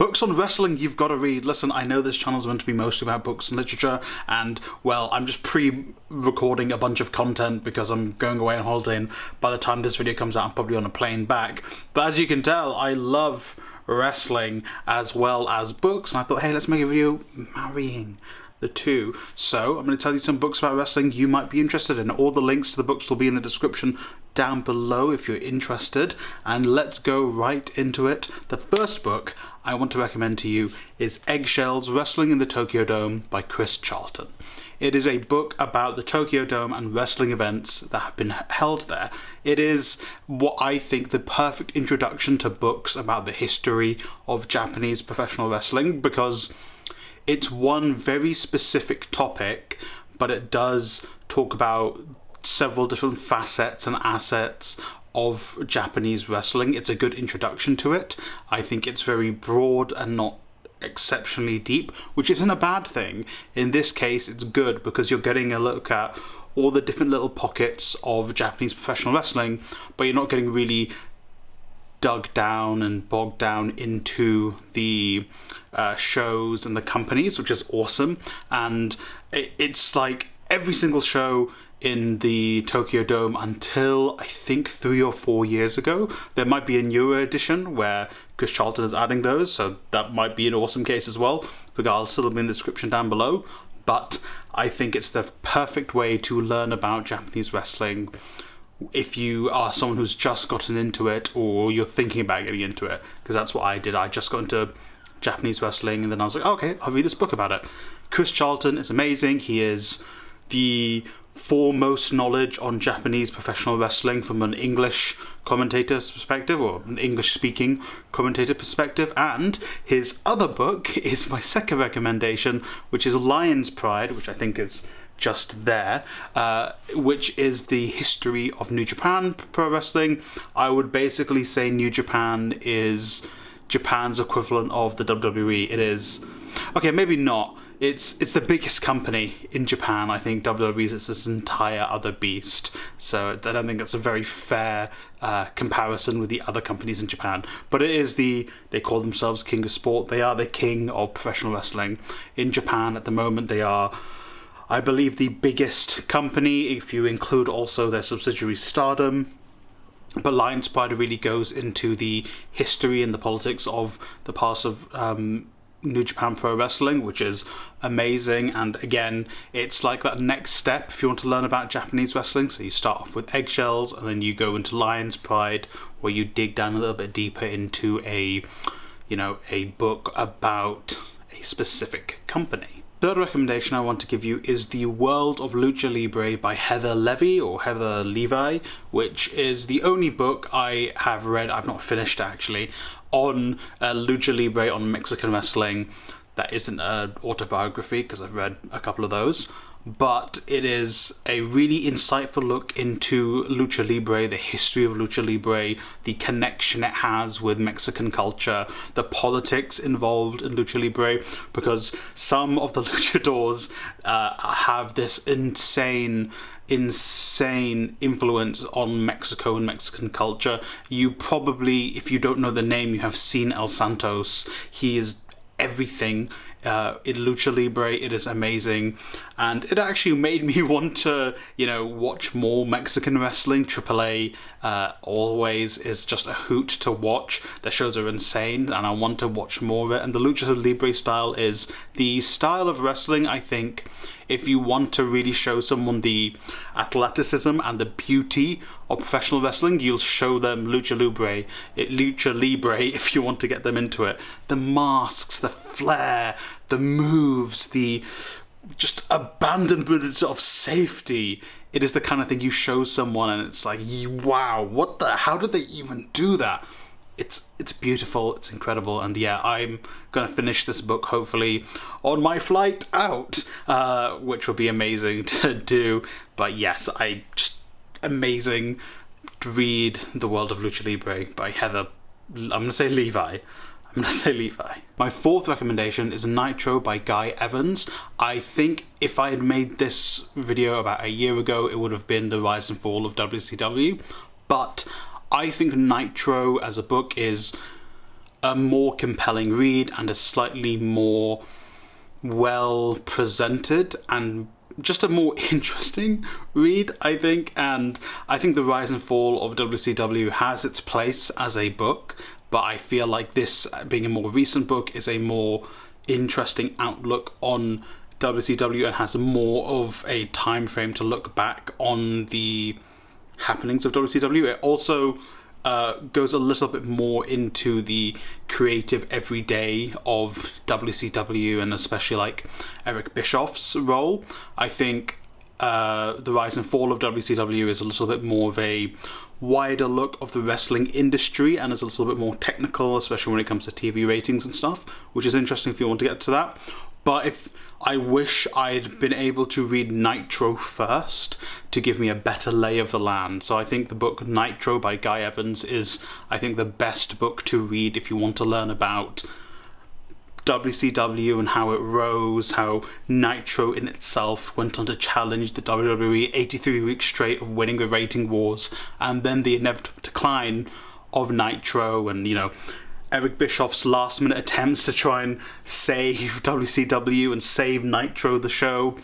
books on wrestling you've got to read. Listen, I know this channel's meant to be mostly about books and literature, and, well, I'm just pre-recording a bunch of content because I'm going away on holiday, and by the time this video comes out, I'm probably on a plane back. But as you can tell, I love wrestling as well as books, and I thought, hey, let's make a video marrying the two. So I'm going to tell you some books about wrestling you might be interested in. All the links to the books will be in the description down below if you're interested, and let's go right into it. The first book I want to recommend to you is Eggshells, Wrestling in the Tokyo Dome by Chris Charlton. It is a book about the Tokyo Dome and wrestling events that have been held there. It is what I think the perfect introduction to books about the history of Japanese professional wrestling, because it's one very specific topic, but it does talk about several different facets and assets of Japanese wrestling. It's a good introduction to it. I think it's very broad and not exceptionally deep, which isn't a bad thing. In this case, it's good because you're getting a look at all the different little pockets of Japanese professional wrestling, but you're not getting really dug down and bogged down into the shows and the companies, which is awesome. And it's like every single show in the Tokyo Dome until I think 3 or 4 years ago. There might be a newer edition where Chris Charlton is adding those, so that might be an awesome case as well. Regardless, it'll be in the description down below. But I think it's the perfect way to learn about Japanese wrestling if you are someone who's just gotten into it, or you're thinking about getting into it, because that's what I did. I just got into Japanese wrestling, and then I was like, okay, I'll read this book about it. Chris Charlton is amazing. He is the foremost knowledge on Japanese professional wrestling from an English commentator's perspective, or an English-speaking commentator perspective. And his other book is my second recommendation, which is Lion's Pride, which I think is just there, which is the history of New Japan Pro Wrestling. I would basically say New Japan is Japan's equivalent of the WWE. It is, okay, maybe not. It's the biggest company in Japan. I think WWE is this entire other beast. So I don't think that's a very fair comparison with the other companies in Japan. But it is they call themselves King of Sport. They are the king of professional wrestling. In Japan at the moment, they are, I believe, the biggest company, if you include also their subsidiary Stardom. But Lion's Pride really goes into the history and the politics of the past of New Japan Pro Wrestling, which is amazing. And again, it's like that next step if you want to learn about Japanese wrestling. So you start off with Eggshells, and then you go into Lion's Pride, where you dig down a little bit deeper into a book about a specific company. Third recommendation I want to give you is The World of Lucha Libre by Heather Levy, or Heather Levi, which is the only book I have read, I've not finished actually, on Lucha Libre, on Mexican wrestling. That isn't an autobiography, because I've read a couple of those, but it is a really insightful look into Lucha Libre, the history of Lucha Libre, the connection it has with Mexican culture, the politics involved in Lucha Libre, because some of the luchadors have this insane influence on Mexico and Mexican culture. You probably, if you don't know the name, you have seen El Santos. He is everything in Lucha Libre. It is amazing, and it actually made me want to, watch more Mexican wrestling. AAA always is just a hoot to watch. Their shows are insane, and I want to watch more of it. And the Lucha Libre style is the style of wrestling, I think, if you want to really show someone the athleticism and the beauty of professional wrestling, you'll show them Lucha Libre if you want to get them into it. The masks, the flair, the moves, the just abandonment of safety. It is the kind of thing you show someone and it's like, wow, how did they even do that? It's beautiful, it's incredible, and yeah, I'm gonna finish this book hopefully on my flight out, which will be amazing to do. But yes, amazing to read The World of Lucha Libre by Heather, I'm gonna say Levi. My fourth recommendation is Nitro by Guy Evans. I think if I had made this video about a year ago, it would have been the rise and fall of WCW, but I think Nitro as a book is a more compelling read and a slightly more well presented and just a more interesting read, I think. And I think The Rise and Fall of WCW has its place as a book, but I feel like this, being a more recent book, is a more interesting outlook on WCW and has more of a time frame to look back on the happenings of WCW. It also goes a little bit more into the creative everyday of WCW, and especially like Eric Bischoff's role. I think The Rise and Fall of WCW is a little bit more of a wider look of the wrestling industry and is a little bit more technical, especially when it comes to TV ratings and stuff, which is interesting if you want to get to that. But if I wish I'd been able to read Nitro first to give me a better lay of the land. So I think the book Nitro by Guy Evans is, I think, the best book to read if you want to learn about WCW and how it rose, how Nitro in itself went on to challenge the WWE 83 weeks straight of winning the rating wars, and then the inevitable decline of Nitro, and, you know, Eric Bischoff's last minute attempts to try and save WCW and save Nitro the show.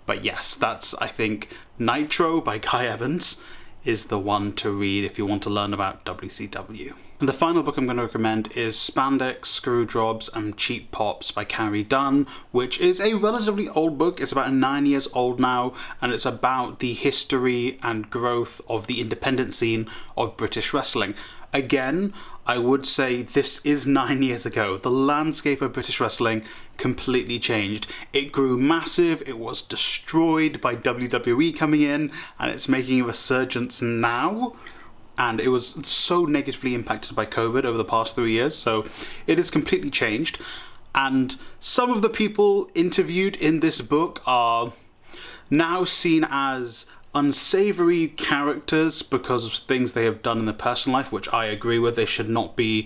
But yes, that's, I think, Nitro by Guy Evans is the one to read if you want to learn about WCW. And the final book I'm going to recommend is Spandex, Screwdrops and Cheap Pops by Carrie Dunn, which is a relatively old book. It's about 9 years old now, and it's about the history and growth of the independent scene of British wrestling. Again, I would say this is 9 years ago. The landscape of British wrestling completely changed. It grew massive, it was destroyed by WWE coming in, and it's making a resurgence now. And it was so negatively impacted by COVID over the past 3 years, so it has completely changed. And some of the people interviewed in this book are now seen as unsavory characters because of things they have done in their personal life, which I agree with. They should not be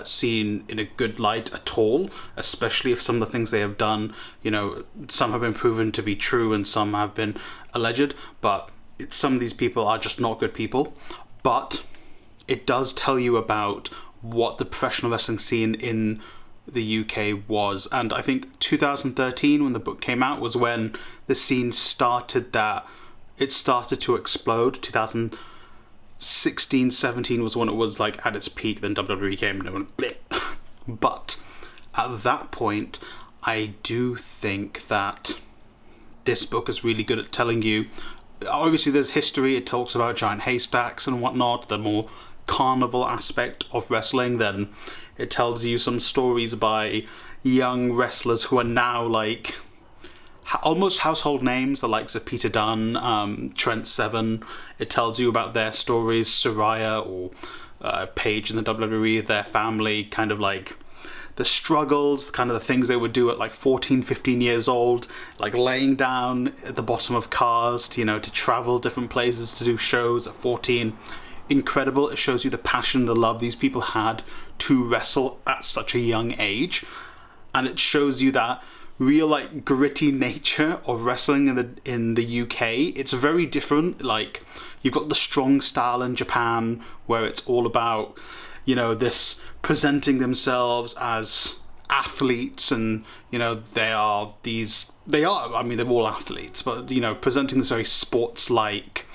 seen in a good light at all, especially if some of the things they have done, you know, some have been proven to be true and some have been alleged, but some of these people are just not good people. But it does tell you about what the professional wrestling scene in the UK was, and I think 2013, when the book came out, was when the scene started to explode. 2016-17 was when it was like at its peak, then WWE came and it went blip. But at that point, I do think that this book is really good at telling you, obviously there's history, it talks about giant haystacks and whatnot, the more carnival aspect of wrestling. Then it tells you some stories by young wrestlers who are now like almost household names, the likes of Peter Dunne, Trent Seven. It tells you about their stories, Saraya or Paige in the WWE, their family, kind of like the struggles, kind of the things they would do at like 14, 15 years old, like laying down at the bottom of cars to, you know, to travel different places to do shows at 14. Incredible. It shows you the passion, the love these people had to wrestle at such a young age, and it shows you that real like gritty nature of wrestling in the UK. It's very different. Like, you've got the strong style in Japan where it's all about, you know, this presenting themselves as athletes, and, you know, they're all athletes, but, you know, presenting this very sports-like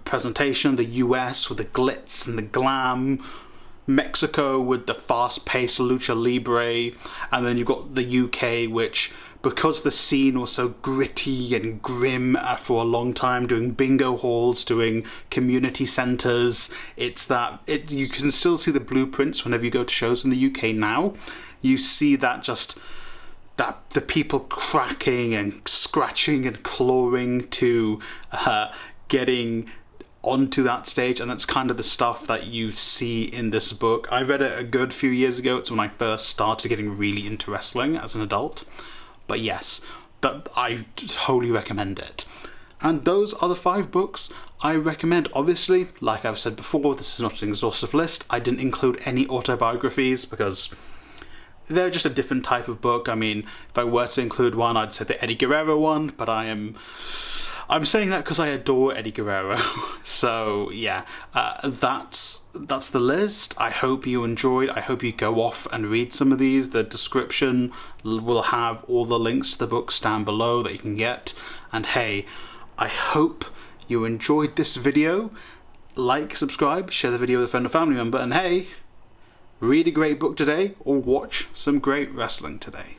presentation. The US with the glitz and the glam, Mexico with the fast-paced Lucha Libre, and then you've got the UK, which, because the scene was so gritty and grim for a long time, doing bingo halls, doing community centres, you can still see the blueprints whenever you go to shows in the UK now. You see that the people cracking and scratching and clawing to getting onto that stage, and that's kind of the stuff that you see in this book. I read it a good few years ago. It's when I first started getting really into wrestling as an adult. But yes, I totally recommend it. And those are the 5 books I recommend. Obviously, like I've said before, this is not an exhaustive list. I didn't include any autobiographies because they're just a different type of book. I mean, if I were to include one, I'd say the Eddie Guerrero one, but I I'm saying that because I adore Eddie Guerrero. So yeah, that's the list. I hope you enjoyed. I hope you go off and read some of these. The description will have all the links to the books down below that you can get. And hey, I hope you enjoyed this video. Like, subscribe, share the video with a friend or family member, and hey, read a great book today or watch some great wrestling today.